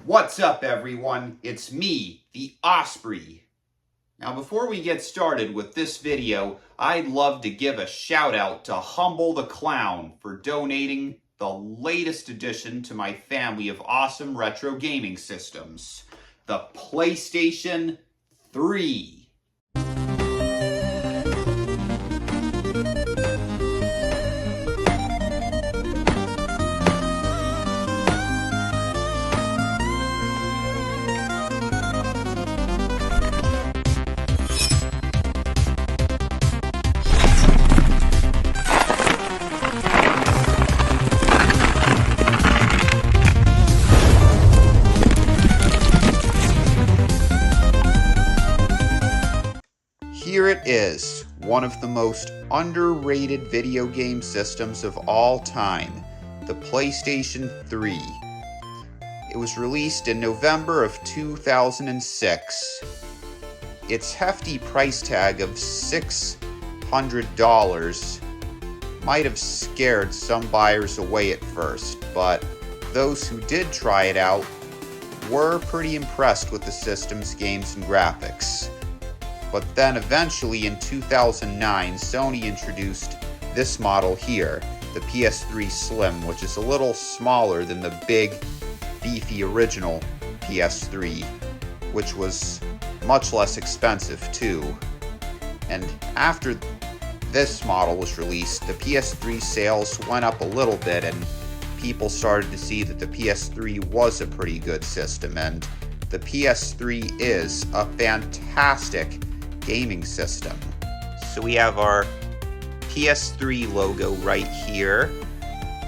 What's up, everyone? It's me, the Osprey. Now, before we get started with this video, I'd love to give a shout out to Humble the Clown for donating the latest addition to my family of awesome retro gaming systems, the PlayStation 3. Here it is, one of the most underrated video game systems of all time, the PlayStation 3. It was released in November of 2006. Its hefty price tag of $600 might have scared some buyers away at first, but those who did try it out were pretty impressed with the system's games and graphics. But then eventually in 2009, Sony introduced this model here, the PS3 Slim, which is a little smaller than the big, beefy original PS3, which was much less expensive too. And after this model was released, the PS3 sales went up a little bit and people started to see that the PS3 was a pretty good system, and the PS3 is a fantastic gaming system. So we have our PS3 logo right here.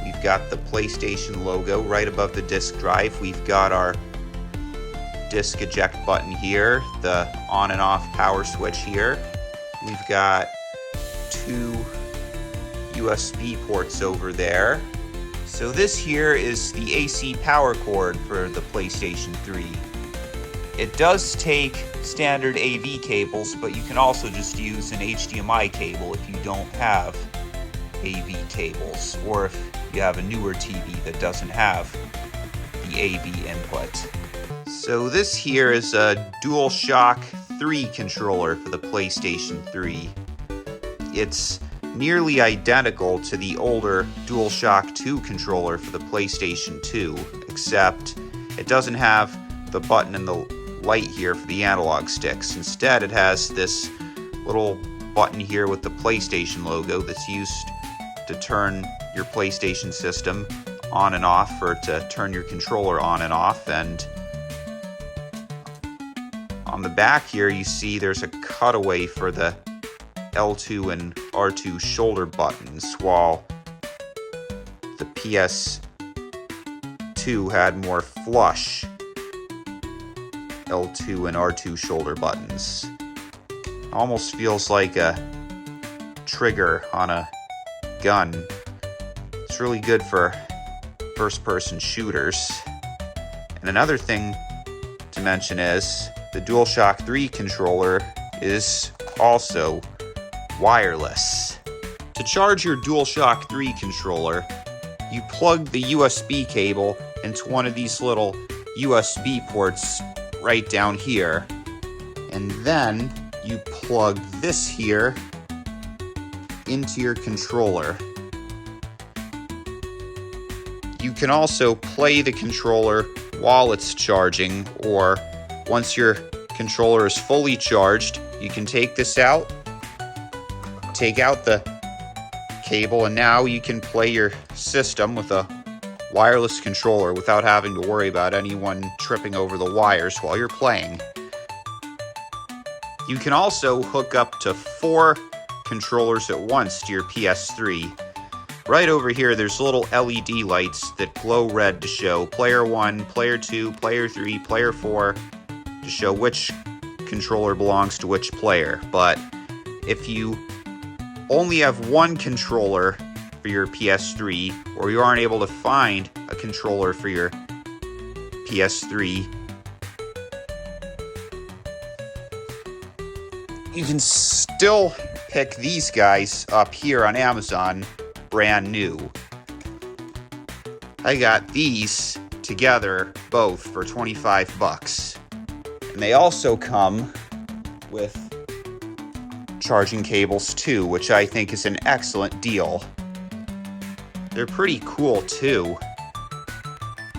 We've got the PlayStation logo right above the disk drive. We've got our disk eject button here, the on and off power switch here. We've got two USB ports over there. So this here is the AC power cord for the PlayStation 3. It does take standard AV cables, but you can also just use an HDMI cable if you don't have AV cables, or if you have a newer TV that doesn't have the AV input. So this here is a DualShock 3 controller for the PlayStation 3. It's nearly identical to the older DualShock 2 controller for the PlayStation 2, except it doesn't have the button and the light here for the analog sticks. Instead, it has this little button here with the PlayStation logo that's used to turn your PlayStation system on and off, or to turn your controller on and off. And on the back here, you see there's a cutaway for the L2 and R2 shoulder buttons, while the PS2 had more flush L2 and R2 shoulder buttons. Almost feels like a trigger on a gun. It's really good for first-person shooters. And another thing to mention is the DualShock 3 controller is also wireless. To charge your DualShock 3 controller, you plug the USB cable into one of these little USB ports right down here, and then you plug this here into your controller. You can also play the controller while it's charging, or once your controller is fully charged, you can take this out, take out the cable, and now you can play your system with a wireless controller without having to worry about anyone tripping over the wires while you're playing. You can also hook up to 4 controllers at once to your PS3. Right over here, there's little LED lights that glow red to show player 1, player 2, player 3, player 4, to show which controller belongs to which player. But if you only have one controller for your PS3, or you aren't able to find a controller for your PS3, you can still pick these guys up here on Amazon brand new. I got these together both for 25 bucks. And they also come with charging cables too, which I think is an excellent deal. They're pretty cool too.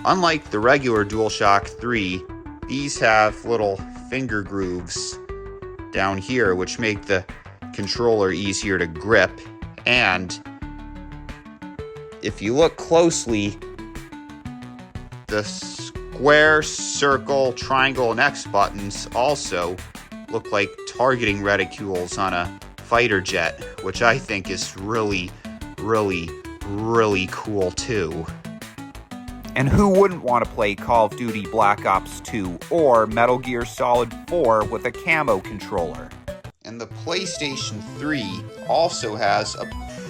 Unlike the regular DualShock 3, these have little finger grooves down here, which make the controller easier to grip. And if you look closely, the square, circle, triangle, and X buttons also look like targeting reticules on a fighter jet, which I think is really, really, really cool too. And who wouldn't want to play Call of Duty Black Ops 2 or Metal Gear Solid 4 with a camo controller? And the PlayStation 3 also has a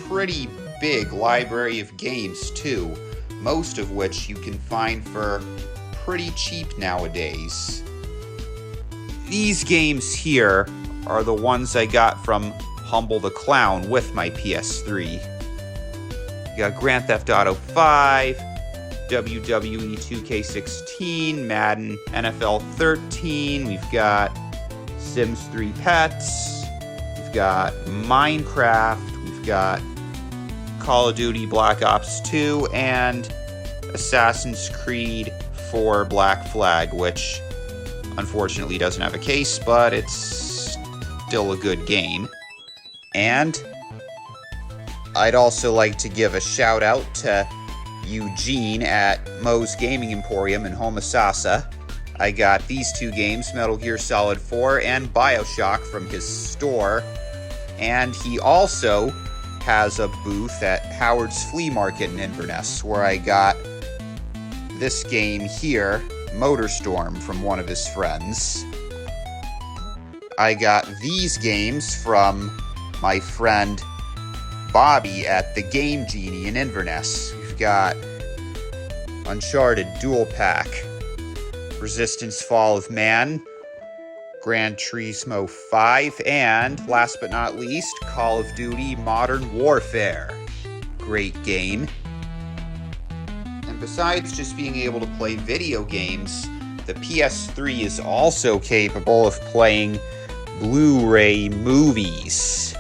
pretty big library of games too, most of which you can find for pretty cheap nowadays. These games here are the ones I got from Humble the Clown with my PS3. You got Grand Theft Auto 5, WWE 2K16, Madden NFL 13, we've got Sims 3 Pets, we've got Minecraft, we've got Call of Duty Black Ops 2, and Assassin's Creed 4 Black Flag, which unfortunately doesn't have a case, but it's still a good game. And I'd also like to give a shout out to Eugene at Moe's Gaming Emporium in Homosassa. I got these two games, Metal Gear Solid 4 and BioShock, from his store. And he also has a booth at Howard's Flea Market in Inverness, where I got this game here, Motorstorm, from one of his friends. I got these games from my friend Bobby at the Game Genie in Inverness. We've got Uncharted Dual Pack, Resistance Fall of Man, Gran Turismo 5, and last but not least, Call of Duty Modern Warfare. Great game. And besides just being able to play video games, the PS3 is also capable of playing Blu-ray movies.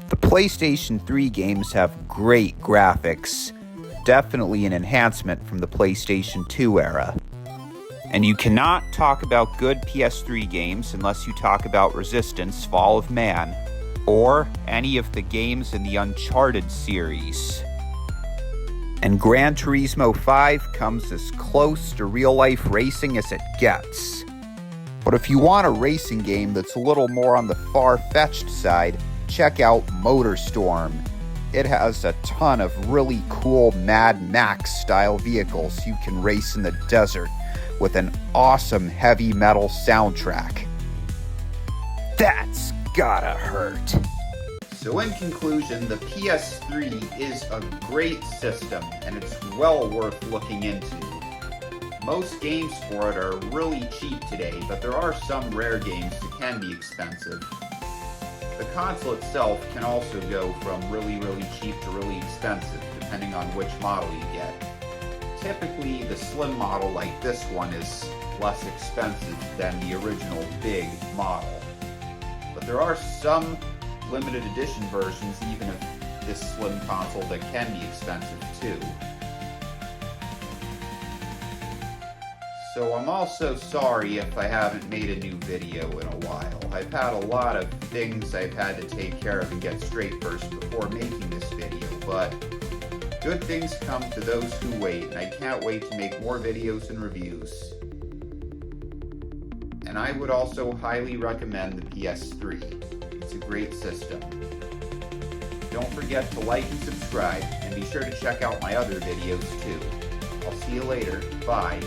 The PlayStation 3 games have great graphics, definitely an enhancement from the PlayStation 2 era. And you cannot talk about good PS3 games unless you talk about Resistance Fall of Man, or any of the games in the Uncharted series. And Gran Turismo 5 comes as close to real-life racing as it gets. But if you want a racing game that's a little more on the far-fetched side, check out Motorstorm. It has a ton of really cool Mad Max-style vehicles you can race in the desert, with an awesome heavy metal soundtrack. That's gotta hurt. So in conclusion, the PS3 is a great system, and it's well worth looking into. Most games for it are really cheap today, but there are some rare games that can be expensive. The console itself can also go from really, really cheap to really expensive, depending on which model you get. Typically, the slim model like this one is less expensive than the original big model. But there are some limited edition versions, even of this slim console, that can be expensive too. So I'm also sorry if I haven't made a new video in a while. I've had a lot of things I've had to take care of and get straight first before making this video, but good things come to those who wait, and I can't wait to make more videos and reviews. And I would also highly recommend the PS3. It's a great system. Don't forget to like and subscribe, and be sure to check out my other videos too. I'll see you later. Bye.